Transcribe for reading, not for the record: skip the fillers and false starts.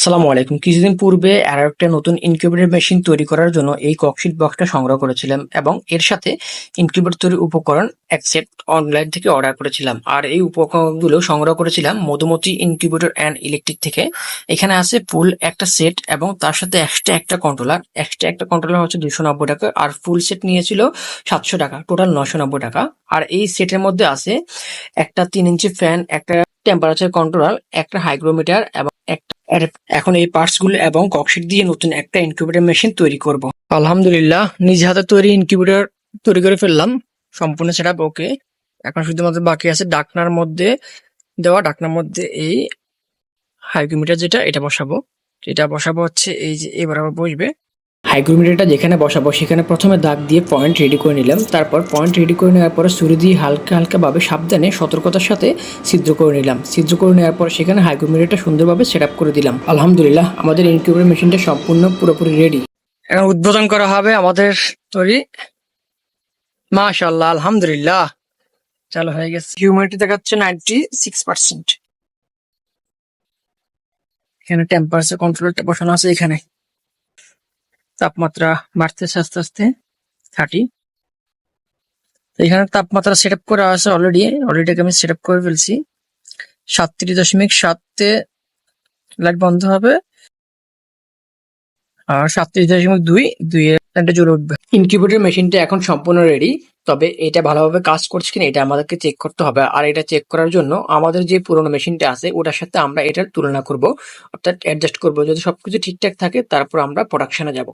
সালামু আলাইকুম। কিছুদিন পূর্বে আরো একটা নতুন ইনকিউবেটর মেশিন তৈরি করার জন্য এই ককশিট বক্সটা সংগ্রহ করেছিলাম এবং এর সাথে ইনকিউবেটর তৈরির উপকরণ এক সেট অনলাইন থেকে অর্ডার করেছিলাম। আর এই উপকরণগুলো সংগ্রহ করেছিলাম মধুমতি ইনকিউবেটর অ্যান্ড ইলেকট্রিক থেকে। এখানে আছে ফুল একটা সেট এবং তার সাথে এক্সট্রা একটা কন্ট্রোলার হচ্ছে 290 টাকা, আর ফুল সেট নিয়েছিল 700 টাকা, টোটাল 990 টাকা। আর এই সেটের মধ্যে আছে একটা 3 ইঞ্চি ফ্যান, একটা টেম্পারেচার কন্ট্রোলার, একটা হাইগ্রোমিটার এবং আর এখন এই পার্টস গুলো এবং ককশিট দিয়ে নতুন একটা ইনকিউবেটর মেশিন তৈরি করব। আলহামদুলিল্লাহ, নিজ হাতে তৈরি ইনকিউবেটর তৈরি করে ফেললাম। সম্পূর্ণ সেটআপ ওকে। এখন শুধুমাত্র বাকি আছে ডাকনার মধ্যে এই হাইগ্রোমিটার যেটা এটা বসাবো হচ্ছে এই যে এবার আবার বসবে। হাইগ্রোমিটারটা যেখানে বসাবো সেখানে প্রথমে দাগ দিয়ে পয়েন্ট রেডি করে নিলাম। তারপর পয়েন্ট রেডি করে নেওয়ার পরে ছুরি দিয়ে হালকা হালকা ভাবে সাবধানে সতর্কতার সাথে ছিদ্র করে নিলাম। ছিদ্র করে নেওয়ার পর সেখানে হাইগ্রোমিটারটা সুন্দরভাবে সেট আপ করে দিলাম। আলহামদুলিল্লাহ, আমাদের ইনকিউবেটর মেশিনটা সম্পূর্ণ পুরোপুরি রেডি। এখন উদ্বোধন করা হবে আমাদের তৈরি। মাশাআল্লাহ, আলহামদুলিল্লাহ, চালু হয়ে গেছে। হিউমিডিটি দেখাচ্ছে 96%। এখানে টেম্পারেচার কন্ট্রোলারটা বসানো আছে। এখানে তাপমাত্রা বাড়তেছে আস্তে আস্তে 30। এখানে তাপমাত্রা সেট আপ করা আছে অলরেডি আমি সেট আপ করে ফেলছি। 37.7-তে লাইট বন্ধ হবে আর 37.2 লাইটটা জ্বলে উঠবে। ইনকিউবেটর মেশিনটা এখন সম্পূর্ণ রেডি, তবে এটা ভালোভাবে কাজ করছে কিনা এটা আমাদেরকে চেক করতে হবে। আর এটা চেক করার জন্য আমাদের যে পুরোনো মেশিনটা আছে ওটার সাথে আমরা এটার তুলনা করব, অর্থাৎ অ্যাডজাস্ট করব। যদি সবকিছু ঠিকঠাক থাকে তারপর আমরা প্রোডাকশনে যাব।